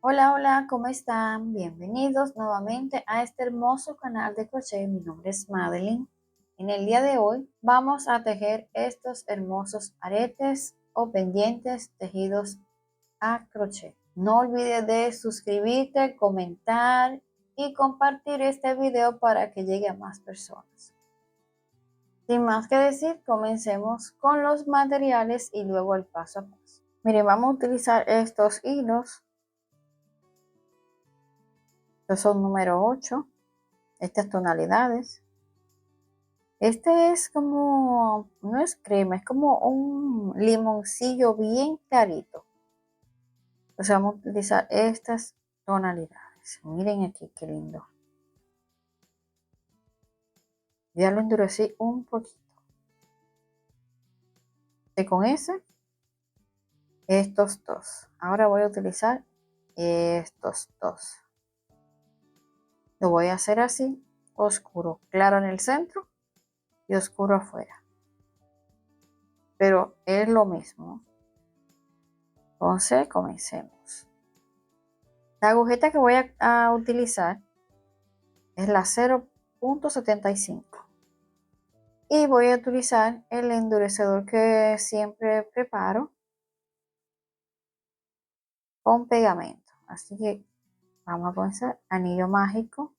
Hola, hola, ¿cómo están? Bienvenidos nuevamente a este hermoso canal de crochet. Mi nombre es Madeline. En el día de hoy vamos a tejer estos hermosos aretes o pendientes tejidos a crochet. No olvides de suscribirte, comentar y compartir este video para que llegue a más personas. Sin más que decir, comencemos con los materiales y luego el paso a paso. Miren, vamos a utilizar estos hilos. Estos son número 8, estas tonalidades. Este es como, no es crema, es como un limoncillo bien clarito. Entonces vamos a utilizar estas tonalidades. Miren aquí qué lindo. Ya lo endurecí un poquito. Y con estos dos. Ahora voy a utilizar estos dos. Lo voy a hacer así, oscuro, claro en el centro y oscuro afuera. Pero es lo mismo. Entonces comencemos. La agujeta que voy a utilizar es la 0.75 y voy a utilizar el endurecedor que siempre preparo con pegamento. Así que vamos a comenzar. Anillo mágico.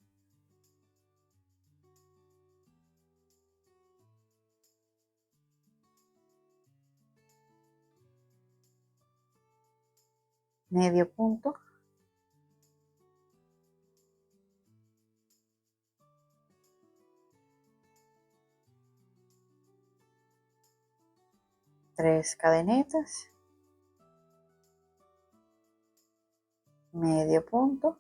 Medio punto. Tres cadenetas. Medio punto.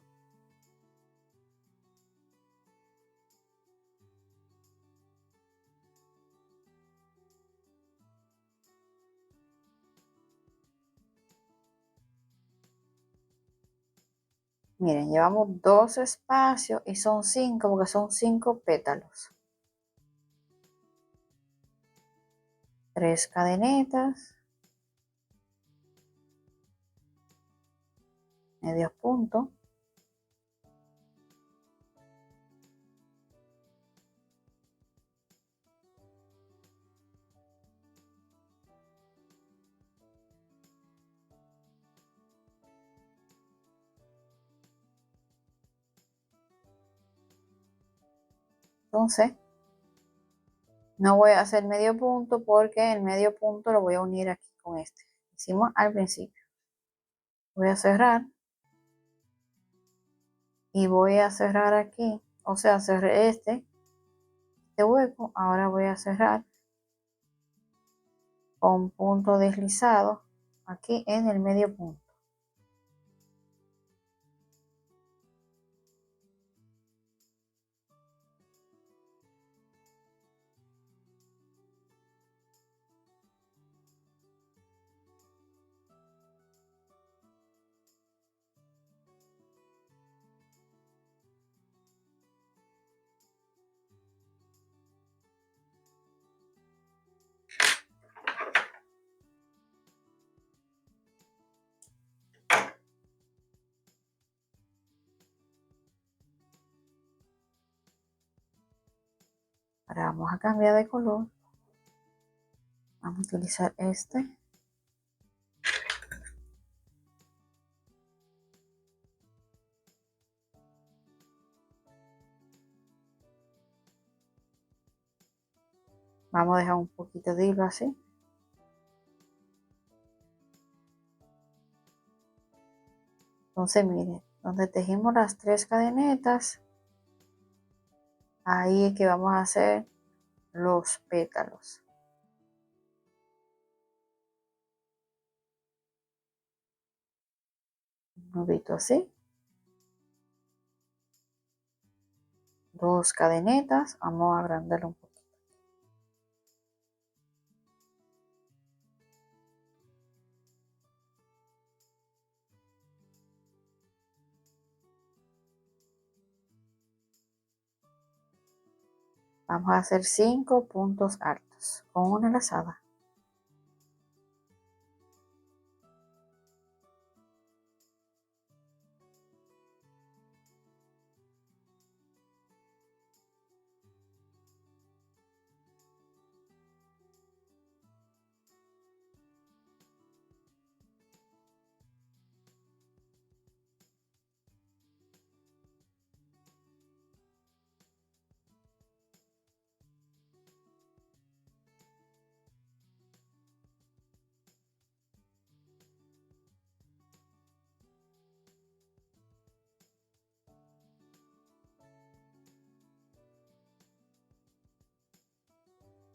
Miren, llevamos dos espacios y son 5 porque son 5 pétalos. Tres cadenetas. Medio punto. Entonces, no voy a hacer medio punto porque el medio punto lo voy a unir aquí con este. Hicimos al principio. Voy a cerrar y voy a cerrar aquí. O sea, cerré este hueco. Ahora voy a cerrar con punto deslizado aquí en el medio punto. Ahora vamos a cambiar de color. Vamos a utilizar este. Vamos a dejar un poquito de hilo así. Entonces miren, donde tejimos las tres cadenetas, ahí es que vamos a hacer los pétalos. Un nudito así. Dos cadenetas, vamos a agrandarlo un poquito. Vamos a hacer 5 puntos altos con una lazada.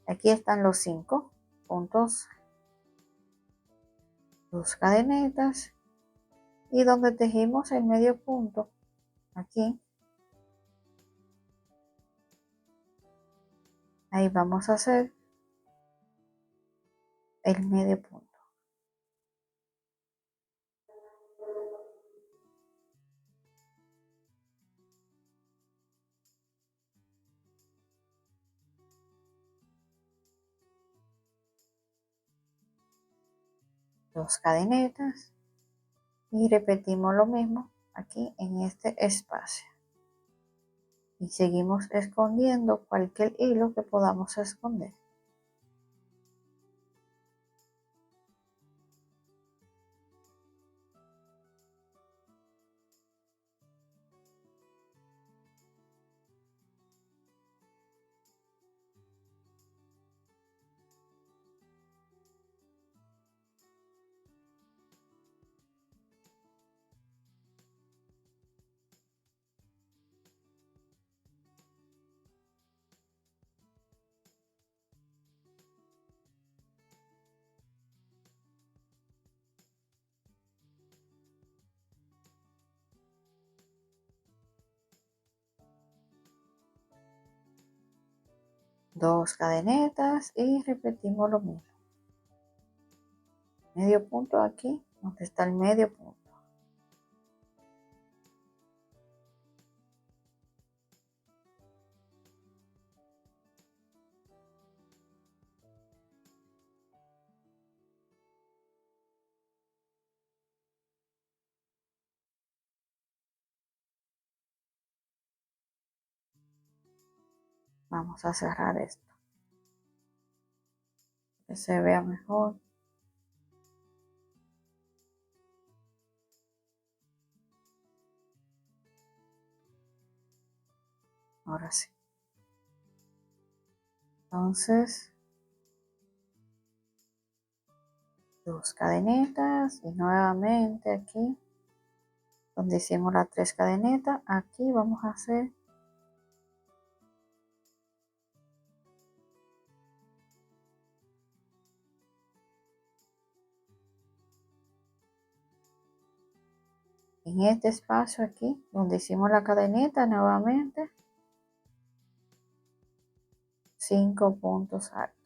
Aquí están los 5 puntos, 2 cadenetas y donde tejimos el medio punto, aquí, ahí vamos a hacer el medio punto. 2 cadenetas y repetimos lo mismo aquí en este espacio y seguimos escondiendo cualquier hilo que podamos esconder. Dos cadenetas y repetimos lo mismo. Medio punto aquí, donde está el medio punto. Vamos a cerrar esto, que se vea mejor. Ahora sí. Entonces, 2 cadenetas y nuevamente aquí, donde hicimos las 3 cadenetas, aquí vamos a hacer en este espacio aquí, donde hicimos la cadeneta, nuevamente 5 puntos altos.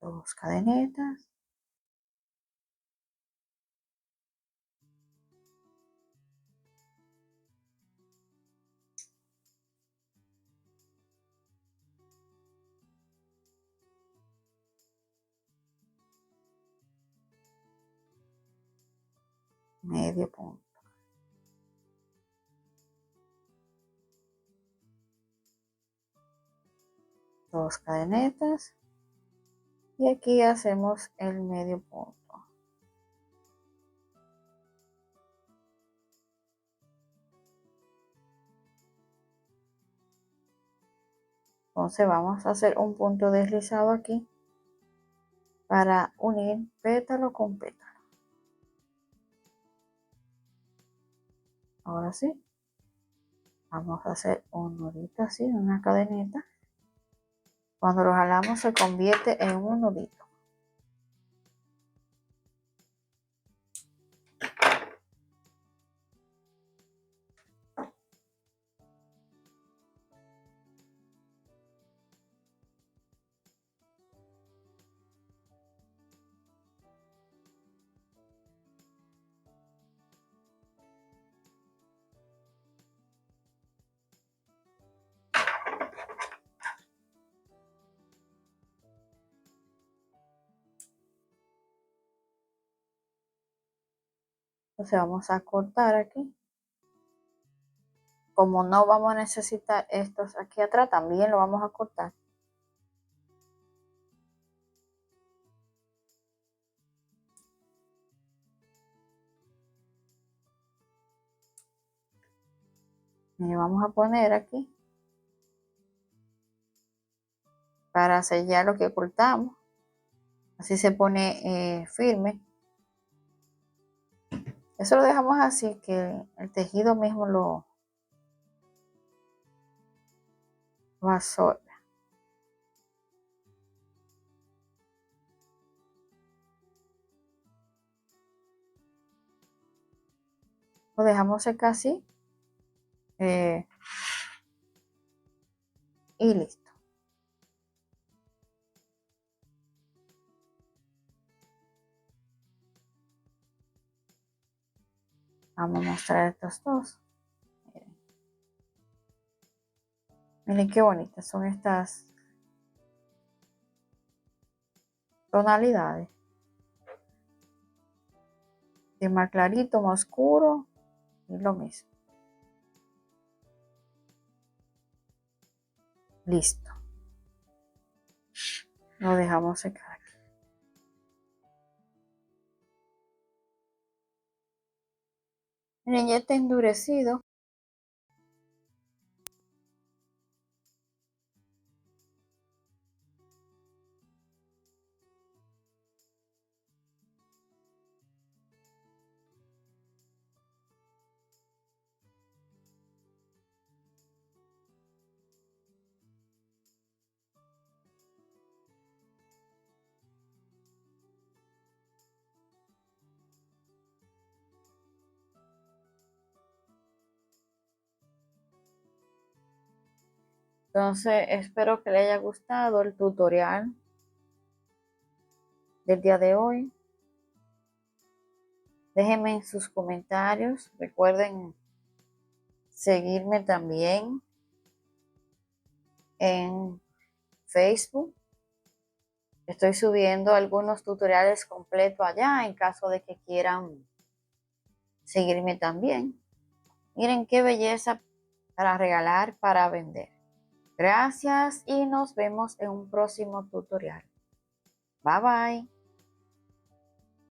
Dos cadenetas. Medio punto. 2 cadenetas y aquí hacemos el medio punto. Entonces vamos a hacer un punto deslizado aquí para unir pétalo con pétalo. Ahora sí, vamos a hacer un nudito así, una cadeneta. Cuando lo jalamos se convierte en un nudito. Entonces vamos a cortar aquí. Como no vamos a necesitar estos aquí atrás, también lo vamos a cortar. Y vamos a poner aquí para sellar lo que cortamos. Así se pone firme. Eso lo dejamos así, que el tejido mismo lo absorbe. Lo dejamos secar así. Y listo. Vamos a mostrar estos dos. Miren qué bonitas son estas tonalidades. De más clarito, más oscuro y lo mismo. Listo. Lo dejamos secar aquí. Miren, ya está endurecido. Entonces, espero que le haya gustado el tutorial del día de hoy. Déjenme en sus comentarios. Recuerden seguirme también en Facebook. Estoy subiendo algunos tutoriales completos allá en caso de que quieran seguirme también. Miren qué belleza para regalar, para vender. Gracias y nos vemos en un próximo tutorial. Bye bye.